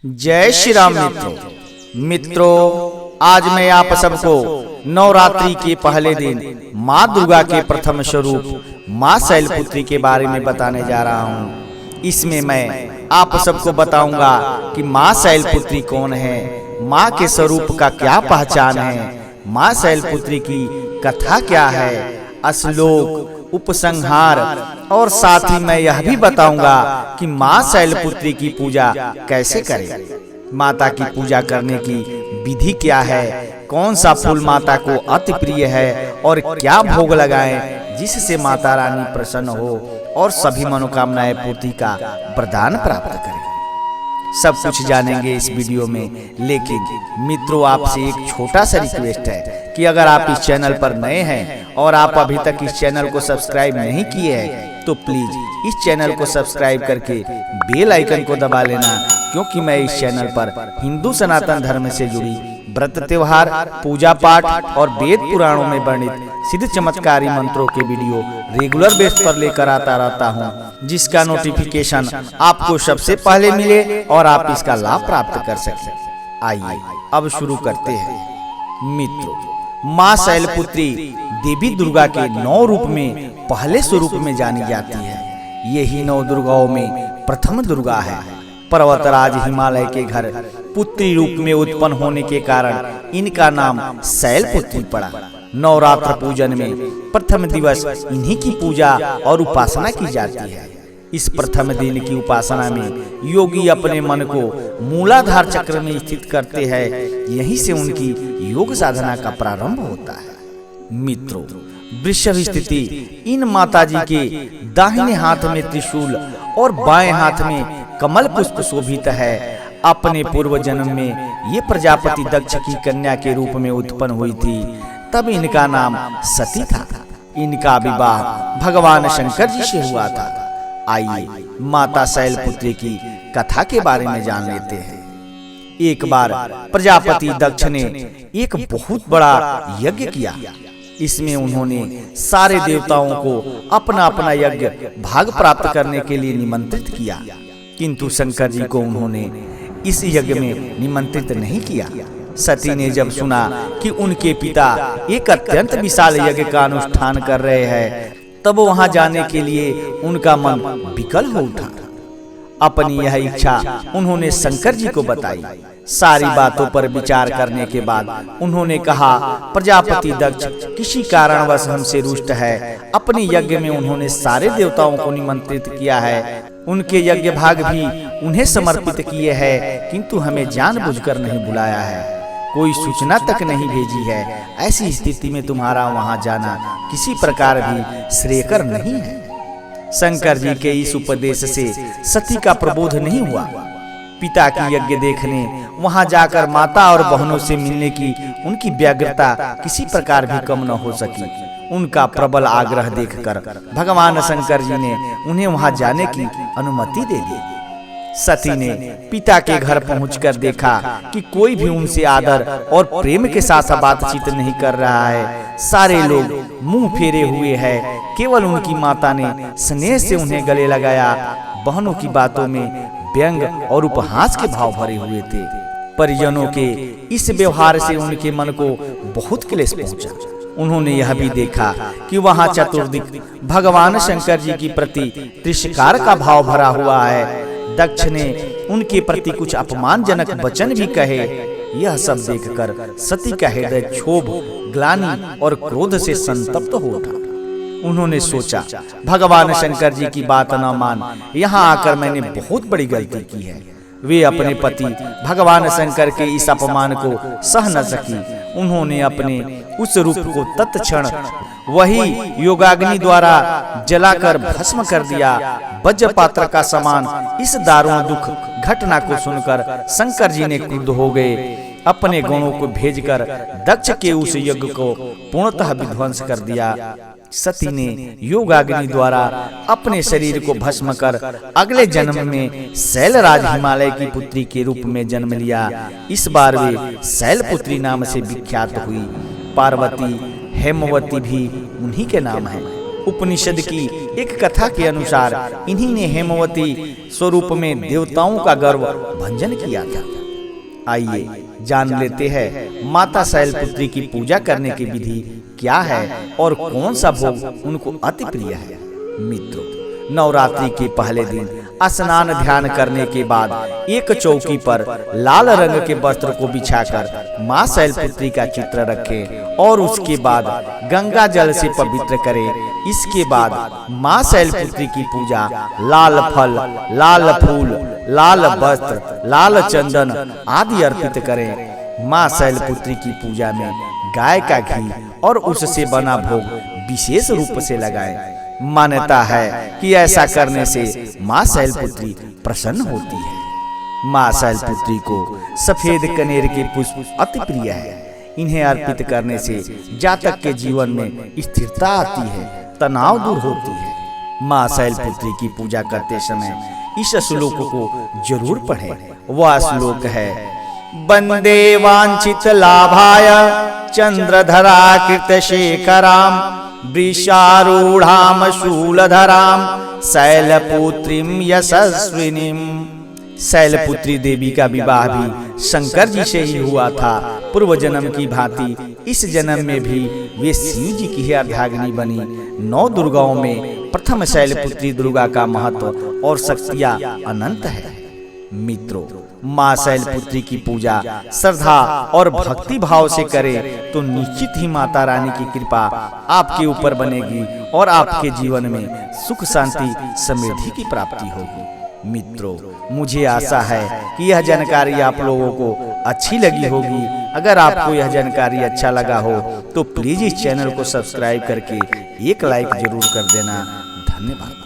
जय श्री राम मित्रों, आज मैं आप सबको नवरात्रि के पहले दिन माँ दुर्गा के प्रथम स्वरूप माँ शैलपुत्री के बारे में बताने जा रहा हूँ। इसमें मैं आप सबको बताऊंगा कि माँ शैलपुत्री कौन है, माँ के स्वरूप का क्या पहचान है, माँ शैलपुत्री की कथा क्या है, श्लोक, उपसंहार और साथ ही मैं यह भी बताऊंगा कि माँ शैलपुत्री की पूजा कैसे करें, माता की पूजा करने की विधि क्या है, कौन सा फूल माता को अति प्रिय है और क्या भोग लगाएं जिससे माता रानी प्रसन्न हो और सभी मनोकामनाएं पूर्ति का वरदान प्राप्त करें। सब कुछ जानेंगे इस वीडियो में, लेकिन मित्रों आपसे एक छोटा सा रिक्वेस्ट है कि अगर आप इस चैनल पर नए हैं और आप अभी तक इस चैनल को सब्सक्राइब नहीं किए हैं तो प्लीज इस चैनल को सब्सक्राइब करके बेल आइकन को दबा लेना, क्योंकि मैं इस चैनल पर हिंदू सनातन धर्म से जुड़ी व्रत त्योहार, पूजा पाठ और वेद पुराणों में वर्णित सिद्ध चमत्कारी मंत्रों के वीडियो रेगुलर बेस पर लेकर आता रहता हूं, जिसका नोटिफिकेशन आपको सबसे पहले मिले और आप इसका लाभ प्राप्त कर सकें। आइए अब शुरू करते हैं। मित्रों, माँ शैलपुत्री देवी दुर्गा के 9 रूप में पहले स्वरूप में जानी जाती है। यही 9 दुर्गाओं में प्रथम दुर्गा है। पर्वतराज हिमालय के घर पुत्री रूप में उत्पन्न होने के कारण इनका नाम शैलपुत्री पड़ा। नवरात्र पूजन में प्रथम दिवस इन्हीं की पूजा और उपासना की जाती है। इस प्रथम दिन की उपासना में योगी अपने मन को मूलाधार चक्र में स्थित करते हैं। यहीं से उनकी योग साधना का प्रारंभ होता है। मित्रों, वृषभ स्थिति इन माताजी के दाहिने हाथ में त्रिशूल और बाएं हाथ में कमल पुष्प शोभित है। अपने पूर्व जन्म में ये प्रजापति दक्ष की कन्या के रूप में उत्पन्न हुई थी, तब इनका नाम सती था। इनका विवाह भगवान शंकर जी से हुआ था। आइए माता शैलपुत्री की कथा के बारे में जान लेते हैं। एक बार प्रजापति दक्ष ने एक बहुत बड़ा यज्ञ किया। इसमें उन्होंने सारे देवताओं को अपना अपना यज्ञ भाग प्राप्त करने के लिए निमंत्रित किया, किंतु शंकर जी को उन्होंने इस यज्ञ में निमंत्रित नहीं किया। सती ने जब सुना कि उनके पिता एक अत्यंत विशाल यज्ञ का अनुष्ठान कर रहे हैं, तब वहां जाने के लिए उनका मन विकल हो उठा। अपनी यह इच्छा उन्होंने शंकर जी को बताई। सारी बातों पर विचार करने के बाद उन्होंने कहा, प्रजापति दक्ष किसी कारणवश हमसे रुष्ट है। अपने यज्ञ में उन्होंने सारे देवताओं को निमंत्रित किया है, उनके यज्ञ भाग भी उन्हें समर्पित किए हैं, किंतु हमें जानबूझकर नहीं बुलाया है, कोई सूचना तक नहीं भेजी है। ऐसी स्थिति में तुम्हारा वहां जाना किसी प्रकार भी श्रेयकर नहीं है। शंकर जी के इस उपदेश से सती का प्रबोध नहीं हुआ। पिता की यज्ञ देखने वहां जाकर माता और बहनों से मिलने की उनकी व्यग्रता किसी प्रकार भी कम न हो सकी। उनका प्रबल आग्रह देखकर भगवान शंकर जी ने उन्हें वहां जाने की अनुमति दे दी। सती ने पिता के घर पहुंचकर देखा कि कोई भी उनसे आदर और प्रेम के साथ बातचीत नहीं कर रहा है। सारे लोग मुंह फेरे हुए हैं। केवल उनकी माता ने स्नेह से उन्हें गले लगाया। बहनों की बातों में व्यंग और उपहास के भाव भरे हुए थे। परिजनों के इस व्यवहार से उनके मन को बहुत क्लेश पहुंचा। उन्होंने यह भी देखा कि वहां चतुर्दिक भगवान शंकर जी की प्रति तिरस्कार का भाव भरा हुआ है। दक्ष ने उनके प्रति कुछ अपमानजनक वचन भी कहे। यह सब देखकर सती का हृदय क्षोभ, ग्लानि और क्रोध से संतप्त हो उठा। उन्होंने सोचा, भगवान शंकर जी की बात न मान यहाँ आकर मैंने बहुत बड़ी गलती की है। वे अपने पति भगवान शंकर के इस अपमान को सह न सकी। उन्होंने अपने उस रूप को तत्क्षण वही योगाग्नि द्वारा जलाकर भस्म कर दिया। वज्रपात्र का समान इस दारुण दुख घटना को सुनकर शंकर जी ने क्रुद्ध हो गए। अपने गणों को भेजकर दक्ष के उस यज्ञ को पूर्णतः विध्वंस कर दिया। सती ने योगाग्नि द्वारा अपने शरीर को भस्म कर अगले जन्म में शैलराज हिमालय की पुत्री के रूप में जन्म लिया। इस बार वे शैलपुत्री नाम से विख्यात हुई। पार्वती, हेमवती भी उन्हीं के नाम हैं। उपनिषद की एक कथा के अनुसार इन्हीं ने हेमवती स्वरूप में देवताओं का गर्व भंजन किया था। आइए जान लेते हैं माता शैलपुत्री की पूजा करने की विधि क्या है और कौन सा भोग उनको अति प्रिय है। मित्रों, नवरात्रि के पहले दिन स्नान ध्यान करने के बाद एक चौकी पर लाल रंग के वस्त्र को बिछाकर माँ शैलपुत्री का चित्र रखें और उसके बाद गंगा जल से पवित्र करें। इसके बाद माँ शैलपुत्री की पूजा लाल फल, लाल फूल, लाल वस्त्र, लाल चंदन आदि अर्पित करें। माँ शैलपुत्री की पूजा में गाय का घी और उससे बना भोग विशेष रूप से लगाएं। मान्यता है कि ऐसा करने से माँ शैलपुत्री प्रसन्न होती है। माँ शैलपुत्री को सफेद कनेर के पुष्प अति प्रिय है। इन्हें अर्पित करने से जातक के जीवन में स्थिरता आती है, तनाव दूर होती है। माँ शैलपुत्री की पूजा करते समय इस श्लोक को जरूर पढ़ें। वह श्लोक है, वंदे वांछित लाभाय चंद्रधरा कृत शेखराम वृषारूढ़ाम शूलधराम शैलपुत्रीम यशस्विनीम। शैलपुत्री देवी का विवाह भी शंकर जी से ही हुआ था। पूर्व जन्म की भांति इस जन्म में भी वे शिव जी की अर्धांगिनी बनी। 9 दुर्गाओं में प्रथम शैलपुत्री दुर्गा का महत्व और शक्तियाँ अनंत है। मित्रों, माँ शैलपुत्री की पूजा श्रद्धा और भक्ति भाव से करें तो निश्चित ही माता रानी की कृपा आपके ऊपर बनेगी और आपके जीवन में सुख शांति समृद्धि की प्राप्ति होगी। मित्रों, मुझे आशा है कि यह जानकारी आप लोगों को अच्छी लगी होगी। अगर आपको यह जानकारी अच्छा लगा हो तो प्लीज इस चैनल को सब्सक्राइब करके एक लाइक जरूर कर देना। धन्यवाद।